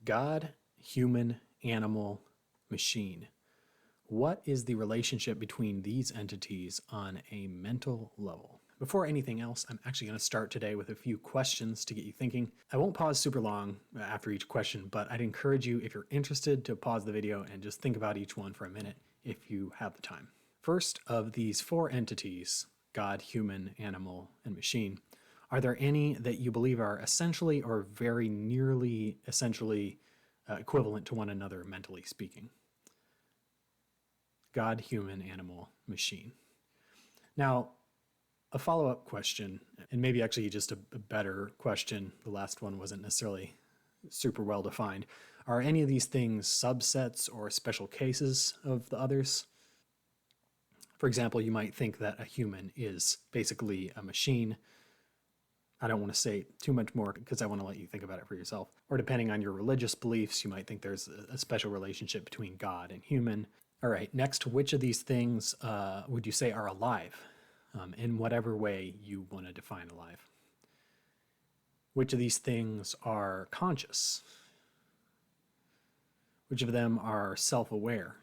God, human, animal, machine. What is the relationship between these entities on a mental level? Before anything else, I'm actually going to start today with a few questions to get you thinking. I won't pause super long after each question, but I'd encourage you, if you're interested, to pause the video and just think about each one for a minute if you have the time. First, of these four entities, God, human, animal, and machine, are there any that you believe are essentially or very nearly essentially equivalent to one another mentally speaking? God, human, animal, machine. Now, a follow-up question, and maybe actually just a better question, the last one wasn't necessarily super well defined. Are any of these things subsets or special cases of the others? For example, you might think that a human is basically a machine. I don't want to say too much more because I want to let you think about it for yourself. Or depending on your religious beliefs, you might think there's a special relationship between God and human. All right, next, which of these things would you say are alive in whatever way you want to define alive? Which of these things are conscious? Which of them are self-aware?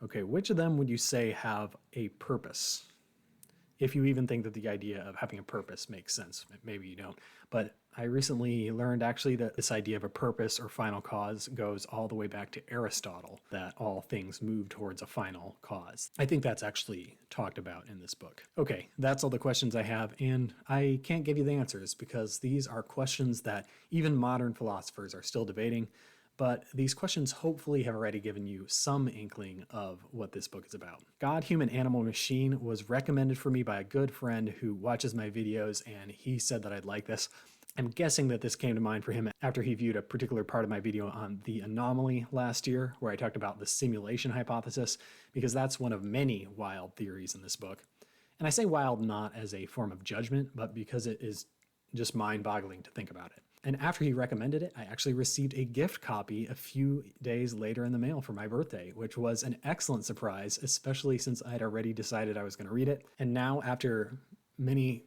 Okay, which of them would you say have a purpose? If you even think that the idea of having a purpose makes sense. Maybe you don't. But I recently learned actually that this idea of a purpose or final cause goes all the way back to Aristotle, that all things move towards a final cause. I think that's actually talked about in this book. Okay, that's all the questions I have, and I can't give you the answers because these are questions that even modern philosophers are still debating. But these questions hopefully have already given you some inkling of what this book is about. God, Human, Animal, Machine was recommended for me by a good friend who watches my videos, and he said that I'd like this. I'm guessing that this came to mind for him after he viewed a particular part of my video on the anomaly last year, where I talked about the simulation hypothesis, because that's one of many wild theories in this book. And I say wild not as a form of judgment, but because it is just mind-boggling to think about it. And after he recommended it, I actually received a gift copy a few days later in the mail for my birthday, which was an excellent surprise, especially since I had already decided I was going to read it. And now, after many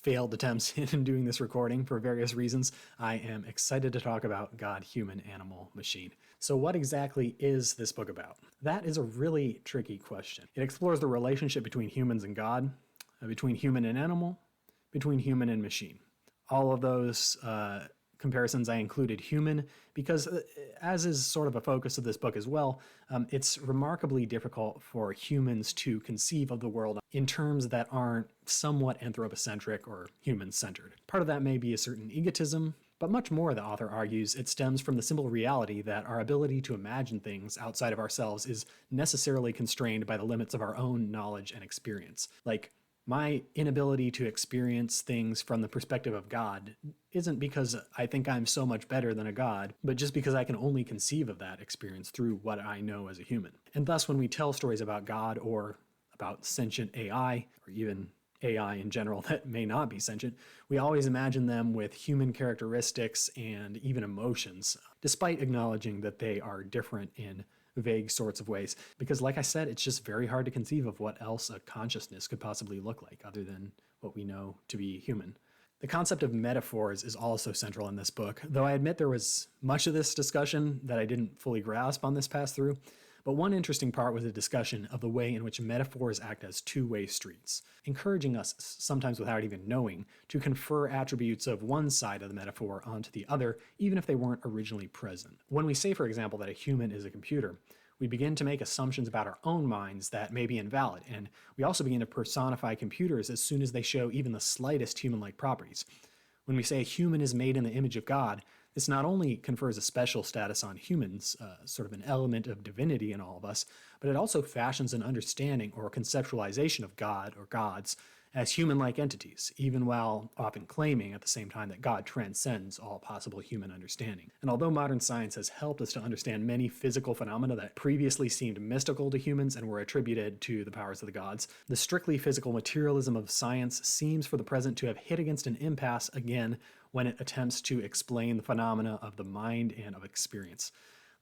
failed attempts in doing this recording for various reasons, I am excited to talk about God, Human, Animal, Machine. So what exactly is this book about? That is a really tricky question. It explores the relationship between humans and God, between human and animal, between human and machine. All of those comparisons I included human because, as is sort of a focus of this book as well, it's remarkably difficult for humans to conceive of the world in terms that aren't somewhat anthropocentric or human-centered. Part of that may be a certain egotism, but much more, the author argues, it stems from the simple reality that our ability to imagine things outside of ourselves is necessarily constrained by the limits of our own knowledge and experience. Like, my inability to experience things from the perspective of God isn't because I think I'm so much better than a God, but just because I can only conceive of that experience through what I know as a human. And thus, when we tell stories about God or about sentient AI, or even AI in general that may not be sentient, we always imagine them with human characteristics and even emotions, despite acknowledging that they are different in vague sorts of ways. Because like I said, it's just very hard to conceive of what else a consciousness could possibly look like other than what we know to be human. The concept of metaphors is also central in this book, though I admit there was much of this discussion that I didn't fully grasp on this pass through. But one interesting part was a discussion of the way in which metaphors act as two-way streets, encouraging us, sometimes without even knowing, to confer attributes of one side of the metaphor onto the other, even if they weren't originally present. When we say, for example, that a human is a computer, we begin to make assumptions about our own minds that may be invalid, and we also begin to personify computers as soon as they show even the slightest human-like properties. When we say a human is made in the image of God, this not only confers a special status on humans, sort of an element of divinity in all of us, but it also fashions an understanding or conceptualization of God or gods as human-like entities, even while often claiming at the same time that God transcends all possible human understanding. And although modern science has helped us to understand many physical phenomena that previously seemed mystical to humans and were attributed to the powers of the gods, the strictly physical materialism of science seems for the present to have hit against an impasse again when it attempts to explain the phenomena of the mind and of experience.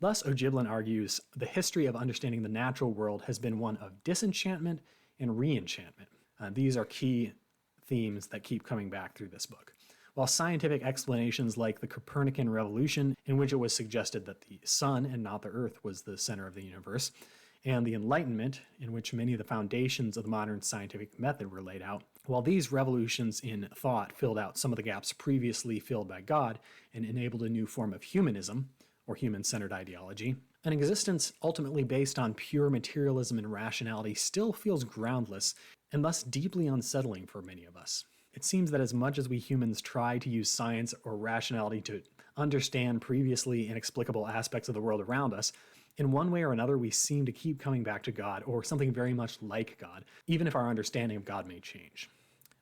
Thus, Ojiblan argues, the history of understanding the natural world has been one of disenchantment and reenchantment. These are key themes that keep coming back through this book. while scientific explanations like the Copernican revolution, in which it was suggested that the sun and not the earth was the center of the universe, and the Enlightenment, in which many of the foundations of the modern scientific method were laid out, while these revolutions in thought filled out some of the gaps previously filled by God and enabled a new form of humanism, or human-centered ideology, an existence ultimately based on pure materialism and rationality still feels groundless and thus deeply unsettling for many of us. It seems that as much as we humans try to use science or rationality to understand previously inexplicable aspects of the world around us, in one way or another we seem to keep coming back to God or something very much like God, even if our understanding of God may change.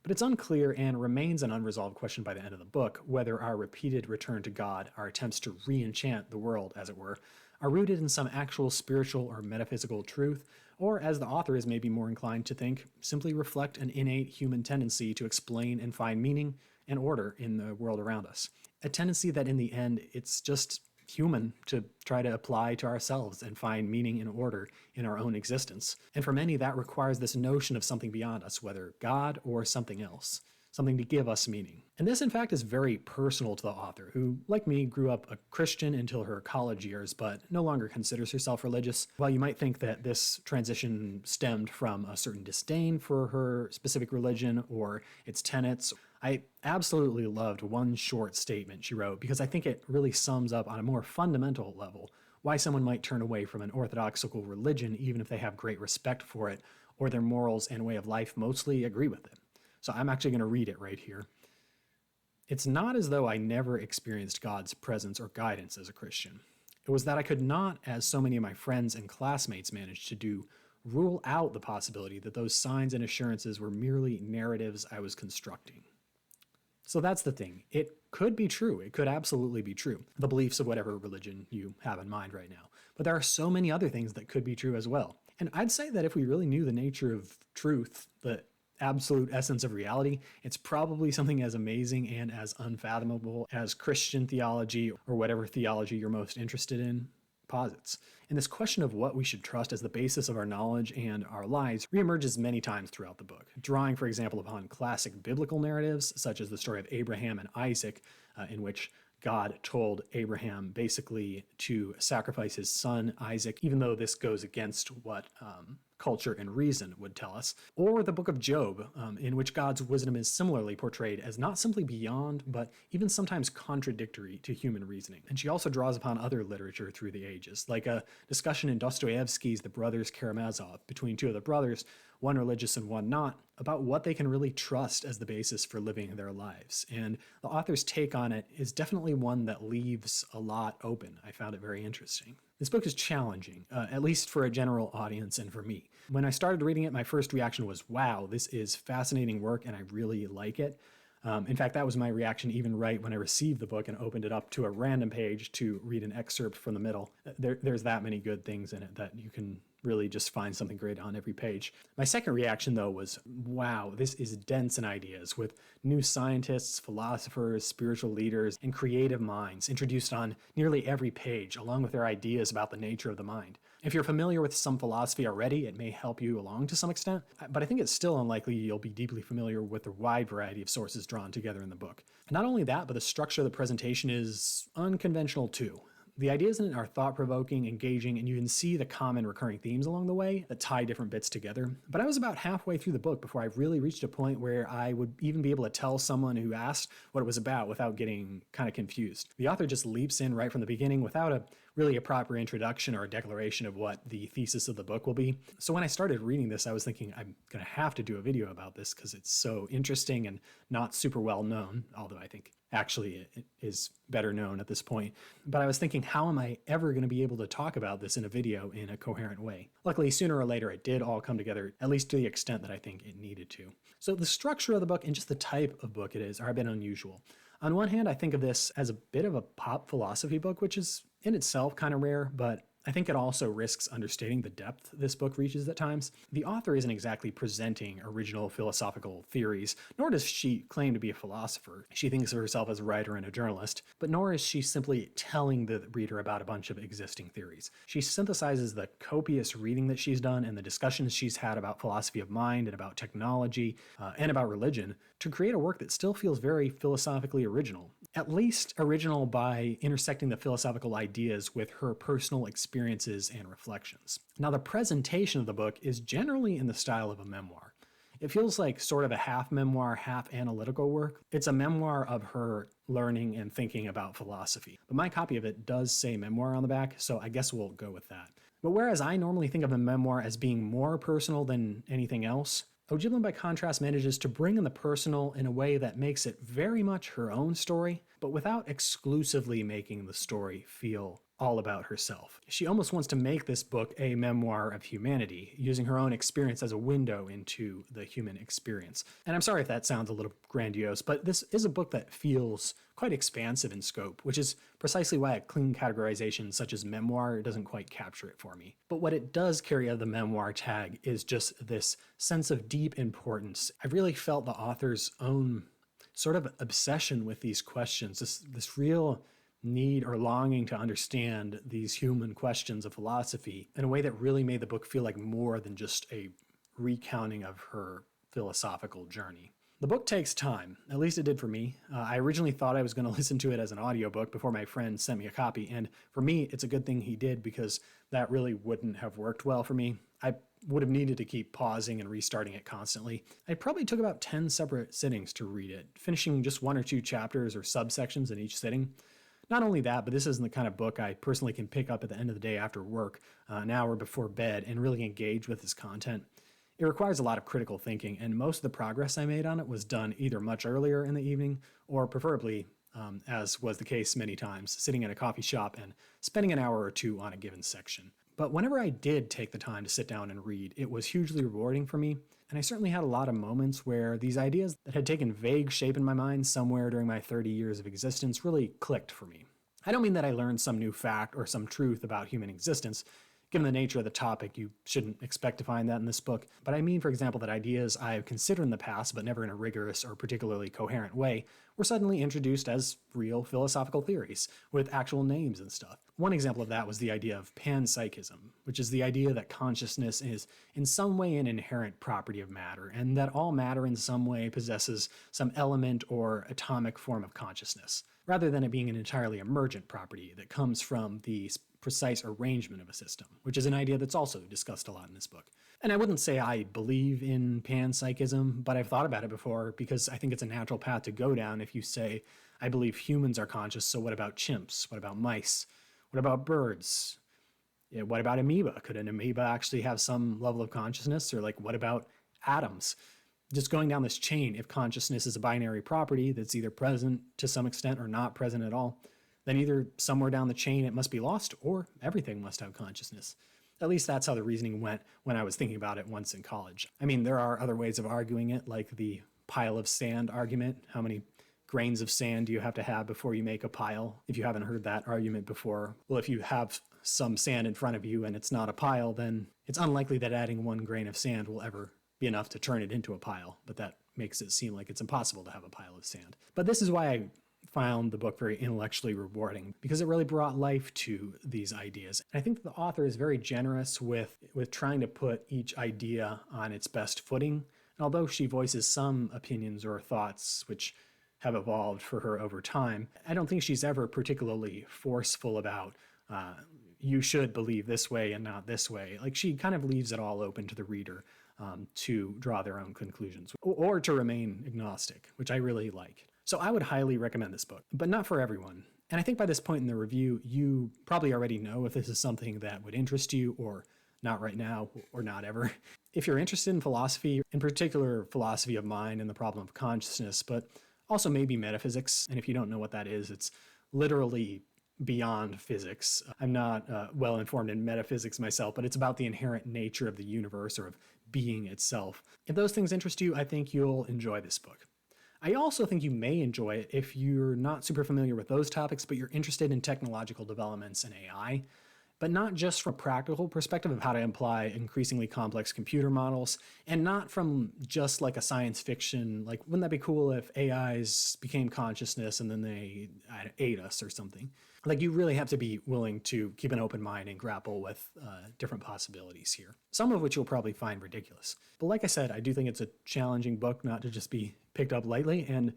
But it's unclear and remains an unresolved question by the end of the book whether our repeated return to God, our attempts to re-enchant the world, as it were, are rooted in some actual spiritual or metaphysical truth, or, as the author is maybe more inclined to think, simply reflect an innate human tendency to explain and find meaning and order in the world around us. A tendency that in the end, it's just human to try to apply to ourselves and find meaning and order in our own existence. And for many, that requires this notion of something beyond us, whether God or something else, something to give us meaning. And this, in fact, is very personal to the author, who, like me, grew up a Christian until her college years, but no longer considers herself religious. While you might think that this transition stemmed from a certain disdain for her specific religion or its tenets, I absolutely loved one short statement she wrote because I think it really sums up on a more fundamental level why someone might turn away from an orthodoxical religion even if they have great respect for it or their morals and way of life mostly agree with it. So I'm actually going to read it right here. It's not as though I never experienced God's presence or guidance as a Christian. It was that I could not, as so many of my friends and classmates managed to do, rule out the possibility that those signs and assurances were merely narratives I was constructing. So that's the thing. It could be true. It could absolutely be true. The beliefs of whatever religion you have in mind right now. But there are so many other things that could be true as well. And I'd say that if we really knew the nature of truth, the absolute essence of reality, it's probably something as amazing and as unfathomable as Christian theology or whatever theology you're most interested in posits. And this question of what we should trust as the basis of our knowledge and our lives reemerges many times throughout the book, drawing, for example, upon classic biblical narratives, such as the story of Abraham and Isaac, in which God told Abraham basically to sacrifice his son Isaac, even though this goes against what culture and reason would tell us, or the book of Job, in which God's wisdom is similarly portrayed as not simply beyond, but even sometimes contradictory to human reasoning. And she also draws upon other literature through the ages, like a discussion in Dostoevsky's The Brothers Karamazov between two of the brothers, one religious and one not, about what they can really trust as the basis for living their lives. And the author's take on it is definitely one that leaves a lot open. I found it very interesting. This book is challenging, at least for a general audience and for me. When I started reading it, my first reaction was, wow, this is fascinating work and I really like it. In fact, that was my reaction even right when I received the book and opened it up to a random page to read an excerpt from the middle. There's that many good things in it that you can really just find something great on every page. My second reaction, though, was, wow, this is dense in ideas with new scientists, philosophers, spiritual leaders, and creative minds introduced on nearly every page, along with their ideas about the nature of the mind. If you're familiar with some philosophy already, it may help you along to some extent, but I think it's still unlikely you'll be deeply familiar with the wide variety of sources drawn together in the book. Not only that, but the structure of the presentation is unconventional too. The ideas in it are thought-provoking, engaging, and you can see the common recurring themes along the way that tie different bits together. But I was about halfway through the book before I really reached a point where I would even be able to tell someone who asked what it was about without getting kind of confused. The author just leaps in right from the beginning without a proper introduction or a declaration of what the thesis of the book will be. So when I started reading this, I was thinking I'm going to have to do a video about this because it's so interesting and not super well known, although I think actually it is better known at this point. But I was thinking, how am I ever going to be able to talk about this in a video in a coherent way? Luckily, sooner or later, it did all come together, at least to the extent that I think it needed to. So the structure of the book and just the type of book it is are a bit unusual. On one hand, I think of this as a bit of a pop philosophy book, which is in itself kind of rare, but I think it also risks understating the depth this book reaches at times. The author isn't exactly presenting original philosophical theories, nor does she claim to be a philosopher. She thinks of herself as a writer and a journalist, but nor is she simply telling the reader about a bunch of existing theories. She synthesizes the copious reading that she's done and the discussions she's had about philosophy of mind and about technology and about religion to create a work that still feels very philosophically original. At least original by intersecting the philosophical ideas with her personal experiences and reflections. Now, the presentation of the book is generally in the style of a memoir. It feels like sort of a half memoir, half analytical work. It's a memoir of her learning and thinking about philosophy. But my copy of it does say memoir on the back, so I guess we'll go with that. But whereas I normally think of a memoir as being more personal than anything else, Ojiblan, by contrast, manages to bring in the personal in a way that makes it very much her own story, but without exclusively making the story feel all about herself. She almost wants to make this book a memoir of humanity, using her own experience as a window into the human experience. And I'm sorry if that sounds a little grandiose, but this is a book that feels quite expansive in scope, which is precisely why a clean categorization such as memoir doesn't quite capture it for me. But what it does carry out of the memoir tag is just this sense of deep importance. I really felt the author's own sort of obsession with these questions, this real need or longing to understand these human questions of philosophy in a way that really made the book feel like more than just a recounting of her philosophical journey. The book takes time, at least it did for me. I originally thought I was going to listen to it as an audiobook before my friend sent me a copy, and for me, it's a good thing he did because that really wouldn't have worked well for me. I would have needed to keep pausing and restarting it constantly. It probably took about 10 separate sittings to read it, finishing just 1 or 2 chapters or subsections in each sitting. Not only that, but this isn't the kind of book I personally can pick up at the end of the day after work, an hour before bed, and really engage with its content. It requires a lot of critical thinking, and most of the progress I made on it was done either much earlier in the evening, or preferably, as was the case many times, sitting in a coffee shop and spending an hour or 2 on a given section. But whenever I did take the time to sit down and read, it was hugely rewarding for me, and I certainly had a lot of moments where these ideas that had taken vague shape in my mind somewhere during my 30 years of existence really clicked for me. I don't mean that I learned some new fact or some truth about human existence. Given the nature of the topic, you shouldn't expect to find that in this book. But I mean, for example, that ideas I've considered in the past, but never in a rigorous or particularly coherent way, were suddenly introduced as real philosophical theories, with actual names and stuff. One example of that was the idea of panpsychism, which is the idea that consciousness is in some way an inherent property of matter, and that all matter in some way possesses some element or atomic form of consciousness, rather than it being an entirely emergent property that comes from the precise arrangement of a system, which is an idea that's also discussed a lot in this book. And I wouldn't say I believe in panpsychism, but I've thought about it before because I think it's a natural path to go down if you say, I believe humans are conscious, so what about chimps? What about mice? What about birds? Yeah, what about amoeba? Could an amoeba actually have some level of consciousness? Or what about atoms? Just going down this chain, if consciousness is a binary property that's either present to some extent or not present at all, then either somewhere down the chain it must be lost or everything must have consciousness. At least that's how the reasoning went when I was thinking about it once in college. I mean, there are other ways of arguing it, like the pile of sand argument. How many grains of sand do you have to have before you make a pile? If you haven't heard that argument before, well, if you have some sand in front of you and it's not a pile, then it's unlikely that adding 1 grain of sand will ever be enough to turn it into a pile, but that makes it seem like it's impossible to have a pile of sand. But this is why I found the book very intellectually rewarding, because it really brought life to these ideas. And I think the author is very generous with trying to put each idea on its best footing. And although she voices some opinions or thoughts which have evolved for her over time, I don't think she's ever particularly forceful about you should believe this way and not this way. She kind of leaves it all open to the reader to draw their own conclusions or to remain agnostic, which I really like. So I would highly recommend this book, but not for everyone. And I think by this point in the review, you probably already know if this is something that would interest you or not right now or not ever. If you're interested in philosophy, in particular philosophy of mind and the problem of consciousness, but also maybe metaphysics, and if you don't know what that is, it's literally beyond physics. I'm not well informed in metaphysics myself, but it's about the inherent nature of the universe or of being itself. If those things interest you, I think you'll enjoy this book. I also think you may enjoy it if you're not super familiar with those topics, but you're interested in technological developments and AI. but not just from a practical perspective of how to apply increasingly complex computer models, and not from just like a science fiction, like, wouldn't that be cool if AIs became consciousness and then they ate us or something? Like, you really have to be willing to keep an open mind and grapple with different possibilities here, some of which you'll probably find ridiculous. But like I said, I do think it's a challenging book not to just be picked up lightly, and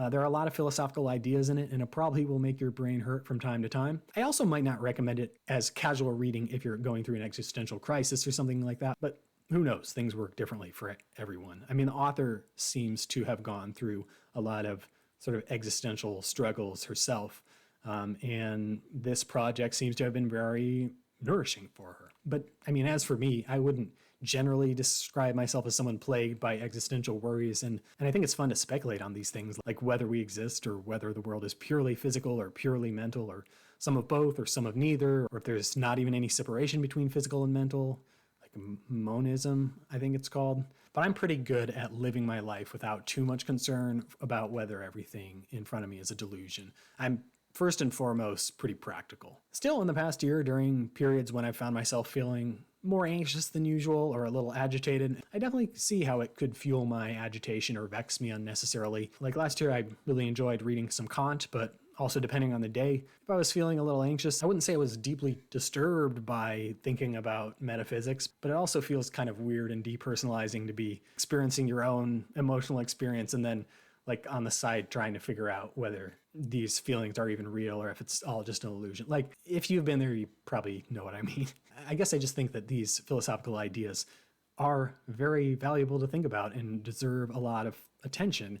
there are a lot of philosophical ideas in it, and it probably will make your brain hurt from time to time. I also might not recommend it as casual reading if you're going through an existential crisis or something like that, but who knows? Things work differently for everyone. I mean, the author seems to have gone through a lot of sort of existential struggles herself, and this project seems to have been very nourishing for her. But I mean, as for me, I wouldn't generally describe myself as someone plagued by existential worries, and I think it's fun to speculate on these things, like whether we exist or whether the world is purely physical or purely mental or some of both or some of neither, or if there's not even any separation between physical and mental, like monism, I think it's called. But I'm pretty good at living my life without too much concern about whether everything in front of me is a delusion. I'm first and foremost pretty practical. Still, in the past year, during periods when I found myself feeling more anxious than usual or a little agitated, I definitely see how it could fuel my agitation or vex me unnecessarily. Like last year, I really enjoyed reading some Kant, but also depending on the day, if I was feeling a little anxious, I wouldn't say I was deeply disturbed by thinking about metaphysics, but it also feels kind of weird and depersonalizing to be experiencing your own emotional experience and then like on the side trying to figure out whether these feelings are even real or if it's all just an illusion. Like, if you've been there, you probably know what I mean. I guess I just think that these philosophical ideas are very valuable to think about and deserve a lot of attention.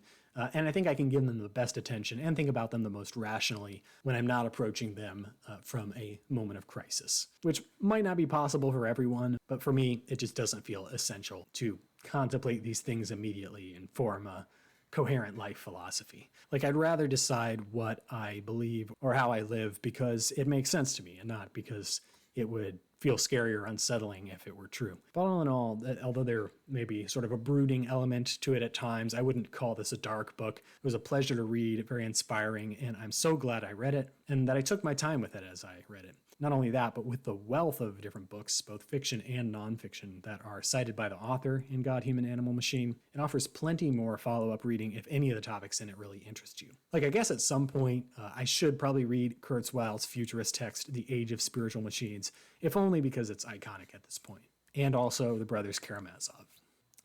And I think I can give them the best attention and think about them the most rationally when I'm not approaching them from a moment of crisis, which might not be possible for everyone, but for me, it just doesn't feel essential to contemplate these things immediately and form a coherent life philosophy. Like, I'd rather decide what I believe or how I live because it makes sense to me and not because it would feel scary or unsettling if it were true. But all in all, although there may be sort of a brooding element to it at times, I wouldn't call this a dark book. It was a pleasure to read, very inspiring, and I'm so glad I read it and that I took my time with it as I read it. Not only that, but with the wealth of different books, both fiction and nonfiction, that are cited by the author in God, Human, Animal, Machine, it offers plenty more follow-up reading if any of the topics in it really interest you. Like, I guess at some point, I should probably read Kurzweil's futurist text, The Age of Spiritual Machines, if only because it's iconic at this point, and also the Brothers Karamazov.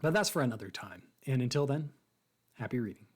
But that's for another time. And until then, happy reading.